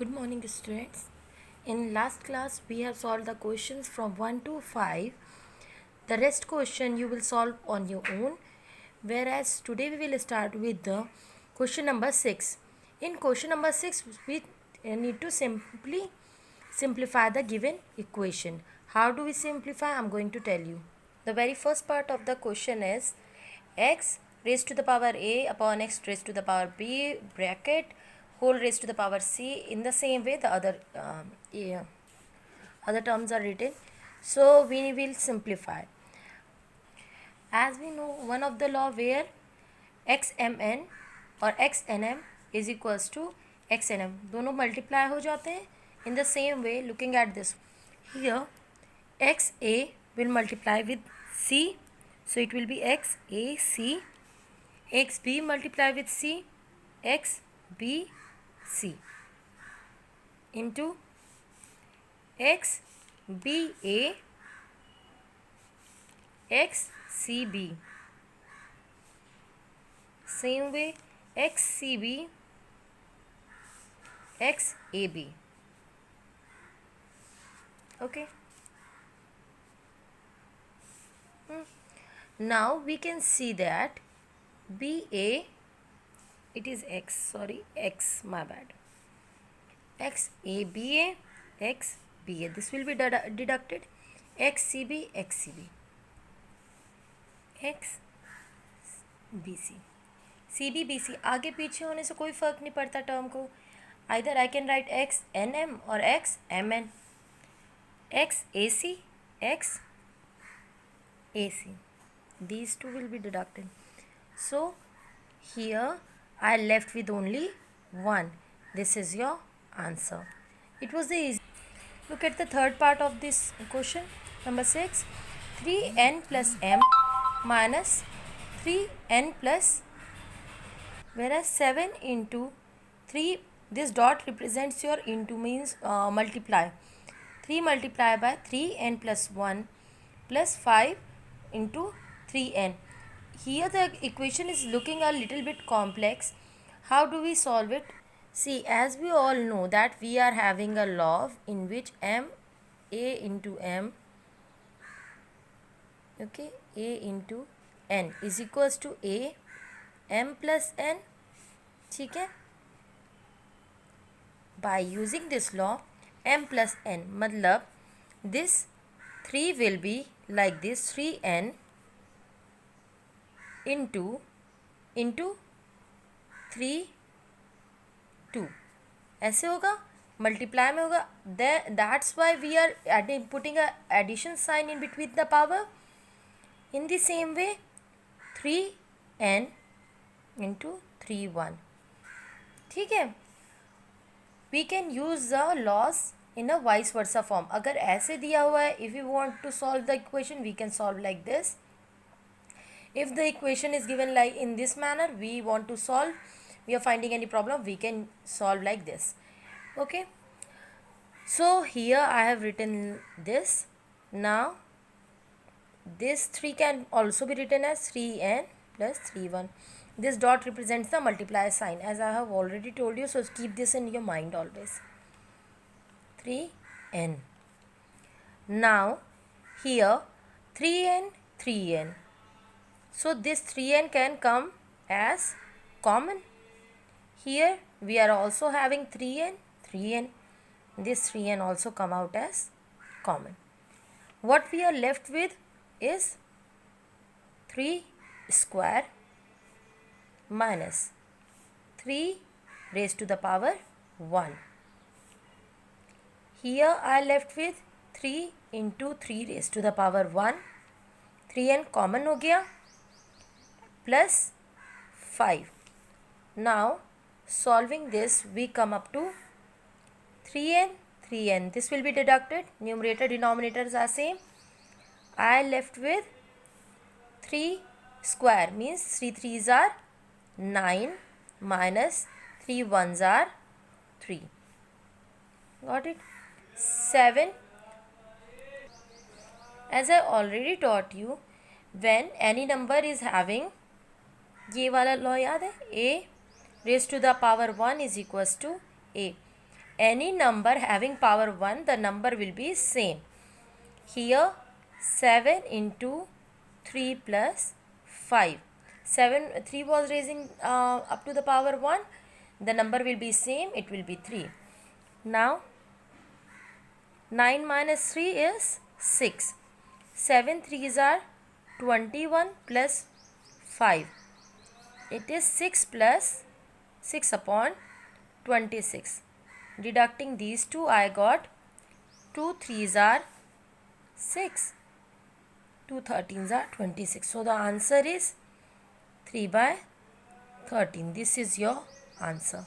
Good morning, students. In last class, we have solved the questions from 1 to 5. The rest question you will solve on your own. Whereas today we will start with the question number 6. In question number 6, we need to simply simplify the given equation. How do we simplify? I am going to tell you. The very first part of the question is x raised to the power a upon x raised to the power b bracket whole raised to the power c. In the same way the other terms are written, so we will simplify. As we know, one of the law where xmn or xnm is equals to xnm, दोनों multiply हो जाते हैं. In the same way, looking at this here, xa will multiply with c, so it will be xac. xb multiply with c, xbc into xba, xcb. Same way xcb, xab. Okay. Now we can see that BA, it is X, sorry, X, my bad. XABA, XBA, this will be deducted. XCB, XCB, XBC, CBBC. आगे पीछे होने से कोई फ़र्क नहीं पड़ता term को. Either I can write XNM or XMN, XAC, XAC. These two will be deducted. So here I left with only 1. This is your answer. It was the easy. Look at the third part of this question. Number 6. 3n plus m minus 3n plus, whereas 7 into 3, this dot represents your into, means multiply. 3 multiply by 3n plus 1 plus 5 into 3n. Here the equation is looking a little bit complex. How do we solve it? See, as we all know that we are having a law in which m, a into m, okay, a into n is equals to a m plus n. ठीक है. By using this law, m plus n, मतलब this 3 will be like this, 3n into 3 2, ऐसे होगा, multiply में होगा. That's why we are putting a addition sign in between the power. In the same way, 3n into 3 1. ठीक है. We can use the laws in a vice versa form. अगर ऐसे दिया हुआ है, if you want to solve the equation, we can solve like this. If the equation is given like in this manner, we want to solve, we are finding any problem, we can solve like this. Okay. So here I have written this. Now this 3 can also be written as 3n plus 3 1. This dot represents the multiplier sign, as I have already told you, so keep this in your mind always. 3n. Now here 3n, 3n. So this 3n can come as common. Here we are also having 3n, 3n. This 3n also come out as common. What we are left with is 3 square minus 3 raised to the power 1. Here I left with 3 into 3 raised to the power 1. 3n common हो गया, plus 5. Now solving this, we come up to 3n, 3n. This will be deducted. Numerator denominators are same. I left with 3 square, means 3 3s are 9 minus 3 1s are 3. Got it? 7. As I already taught you, when any number is having, ये वाला law याद है, a raised to the power 1 is equals to a. any number having power 1, the number will be same. Here 7 into 3 plus 5. 3 was raising up to the power 1. The number will be same. It will be 3. Now 9 minus 3 is 6. 7 3s are 21 plus 5. It is 6 plus 6 upon 26. Deducting these two, I got 2 3s are 6. 2 13s are 26. So the answer is 3 by 13. This is your answer.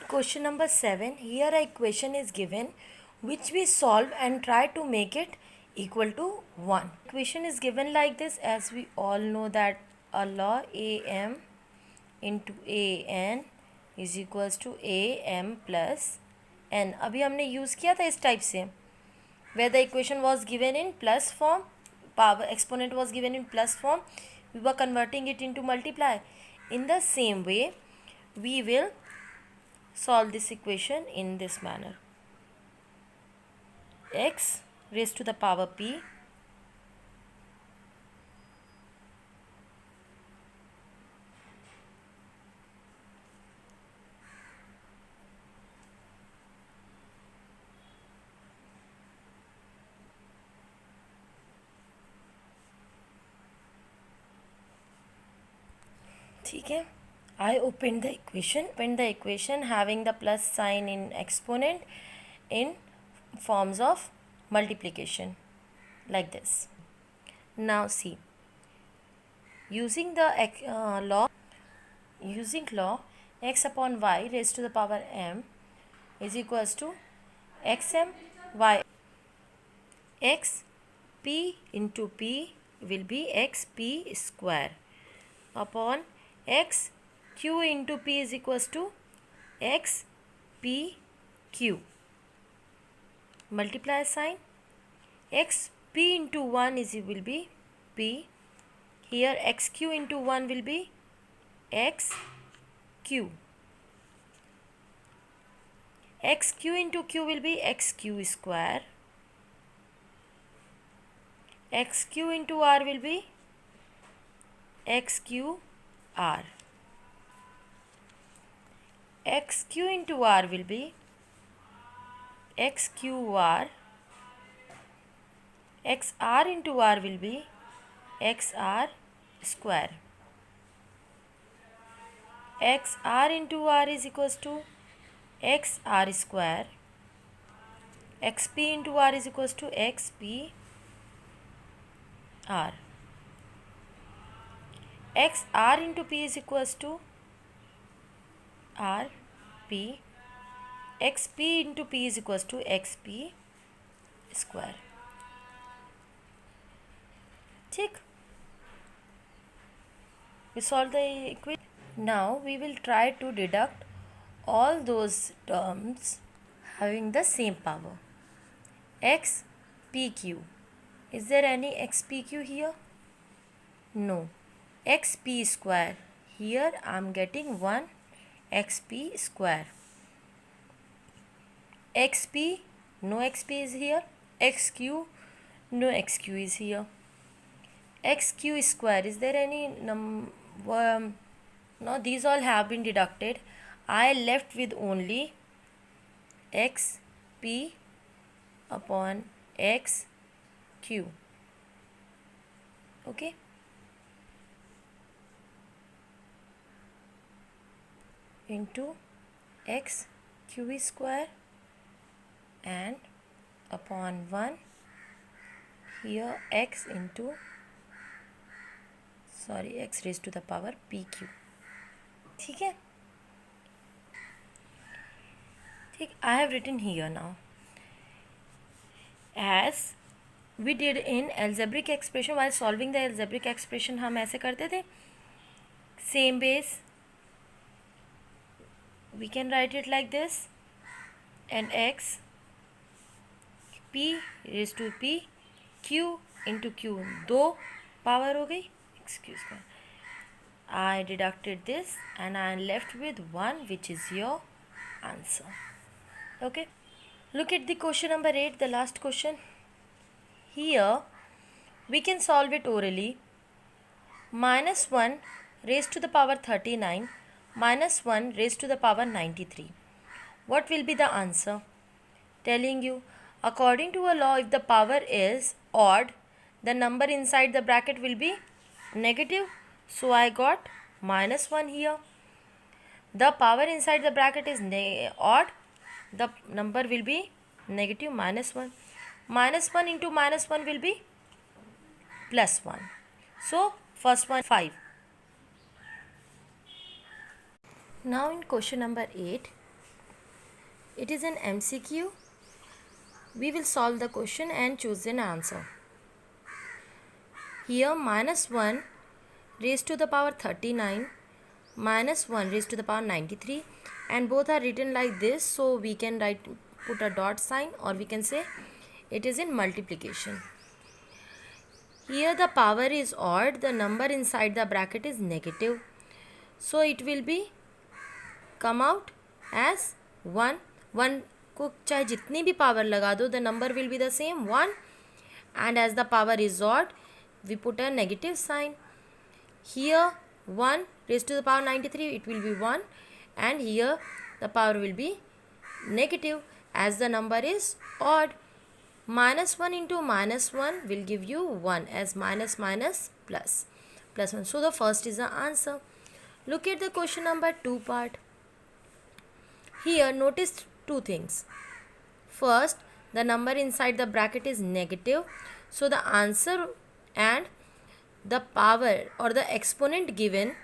Question number 7. Here a equation is given which we solve and try to make it equal to 1. Equation is given like this, as we all know that a law am into an is equals to am plus n. अभी हमने use किया था इस type से, where the equation was given in plus form, power exponent was given in plus form, we were converting it into multiply. In the same way, we will solve this equation in this manner. X raised to the power p ठीक है. I opened the equation having the plus sign in exponent in forms of multiplication like this. Now see, using law x upon y raised to the power m is equals to xm y. X p into p will be xp square upon x q into p is equals to x p q. Multiply sign, x p into 1 will be p. Here x q into 1 will be x q. X q into q will be x q square. X q into r will be x q r. X q into r will be x q r. X r into r will be x r square. X r into r is equals to x r square. X p into r is equals to x p r. X r into p is equals to r p. X p into p is equals to x p square. ठीक. We solve the equation. Now we will try to deduct all those terms having the same power. X p q. Is there any x p q here? No. X p square. Here I am getting 1 x p square. X p, no x p is here. X q, no x q is here. X q square, is there any no, these all have been deducted. I left with only x p upon x q. Okay. Into x q square and upon 1 here x into x raised to the power pq. ठीक है. ठीक. I have written here now, as we did in algebraic expression. While solving the algebraic expression हम ऐसे करते थे. Same base, we can write it like this, and x p raised to p q into q, दो power हो गई, excuse कर, I deducted this and I am left with 1, which is your answer. Okay. Look at the question number 8, the last question. Here we can solve it orally. Minus 1 raised to the power 39 minus 1 raised to the power 93. What will be the answer? Telling you, according to a law, if the power is odd, the number inside the bracket will be negative. So I got minus 1 here. The power inside the bracket is odd. The number will be negative minus 1. Minus 1 into minus 1 will be plus 1. So first one 5. Now in question number 8, it is an MCQ. We will solve the question and choose an answer. Here minus 1 raised to the power 39 minus 1 raised to the power 93, and both are written like this, so we can put a dot sign, or we can say it is in multiplication. Here the power is odd, the number inside the bracket is negative, so it will be come out as 1. 1 को चाहे जितनी भी power लगा दो, the number will be the same 1, and as the power is odd, we put a negative sign. Here 1 raised to the power 93, it will be 1, and here the power will be negative as the number is odd. Minus 1 into minus 1 will give you 1, as minus minus plus 1. So the first is the answer. Look at the question number 2 part. Here notice two things. First, the number inside the bracket is negative, so the answer and the power or the exponent given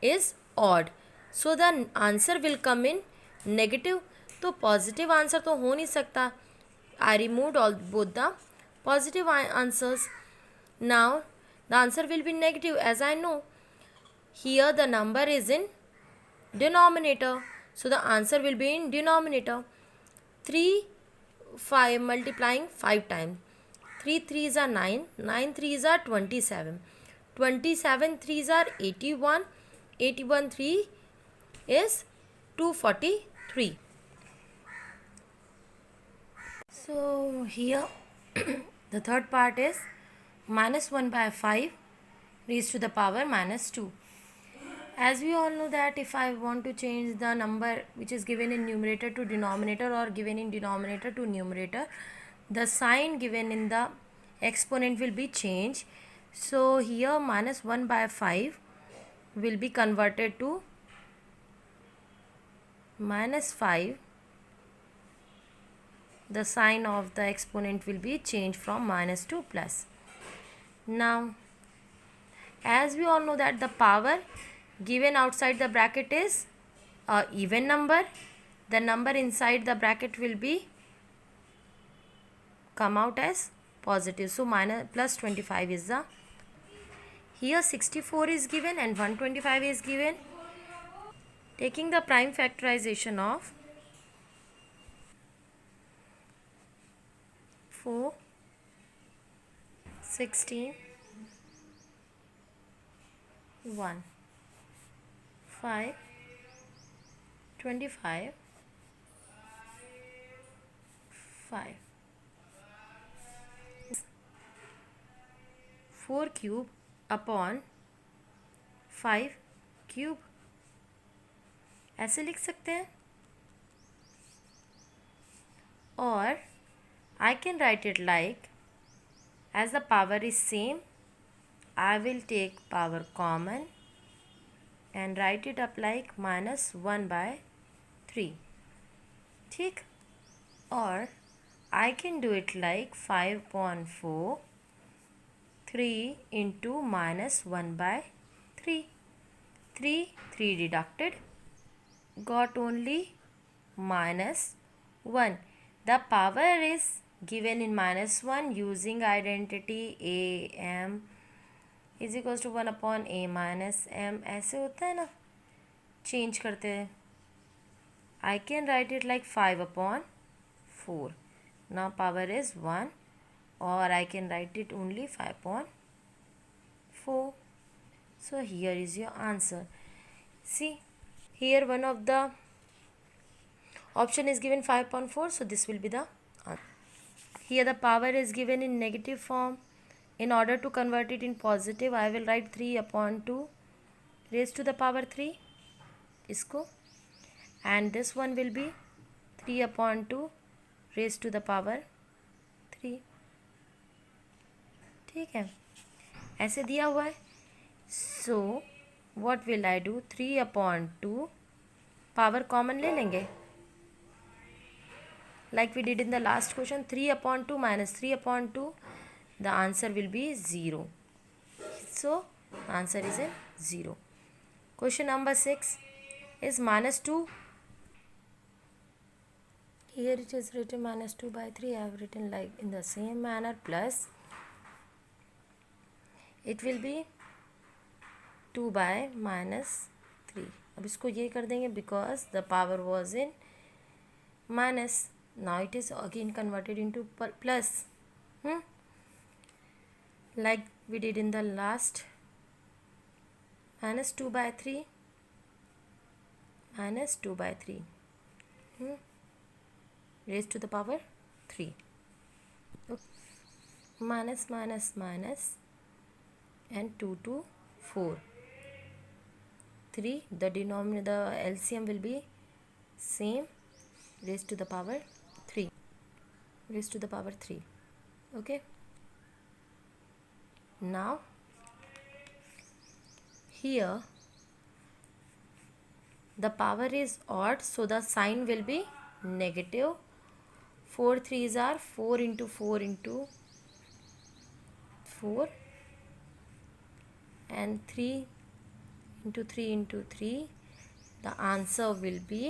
is odd, so the answer will come in negative. तो positive answer तो हो नहीं सकता. I removed both the positive answers. Now the answer will be negative, as I know. Here the number is in denominator, so the answer will be in denominator. 3 5 multiplying 5 times. 3 3s are 9, 9 3s are 27, 27 3s are 81, 81 3 is 243. So here the third part is minus 1 by 5 raised to the power minus 2. As we all know that if I want to change the number which is given in numerator to denominator or given in denominator to numerator, the sign given in the exponent will be changed. So here minus 1 by 5 will be converted to minus 5. The sign of the exponent will be changed from minus to plus. Now, as we all know that the power given outside the bracket is a even number, the number inside the bracket will be come out as positive. So minus plus 25 is the, here 64 is given and 125 is given. Taking the prime factorization of 4, 16, 1, 5, 25, 5. 4 cube upon 5 cube, ऐसे लिख सकते हैं. और I can write it like, as the power is same, I will take power common and write it up like minus 1 by 3. ठीक. Or I can do it like 5 upon 4, 3 into minus 1 by 3. 3 deducted, got only minus 1. The power is given in minus 1 using identity a m is equals to 1 upon a minus m. ऐसे होता है ना, change करते हैं. I can write it like 5 upon 4. Now power is 1, or I can write it only 5 upon 4. So here is your answer. See, here one of the option is given 5.4, so this will be the answer. Here the power is given in negative form. In order to convert it in positive, I will write 3/2 raised to the power 3 इसको, and this one will be 3/2 raised to the power 3. ठीक है, ऐसे दिया हुआ है. So what will I do? 3/2 power common ले लेंगे, like we did in the last question. 3/2 minus 3/2, the answer will be 0. So the answer is a 0. Question number 6 is -2. Here it is written -2/3. I have written like in the same manner, plus it will be 2/-3. अब इसको ये कर देंगे because the power was in minus. Now it is again converted into plus. Like we did in the last, -2/3 -2/3 raised to the power 3. Minus minus minus and 2 to 4. 3, the denominator, the LCM will be same, raised to the power 3, raised to the power 3. Okay, now here the power is odd, so the sign will be negative. 4 3s are 4 into 4 into 4, and 3 into 3 into 3. The answer will be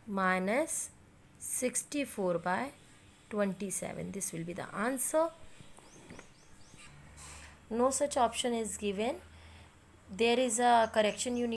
-64/27. This will be the answer. No such option is given. There is a correction you need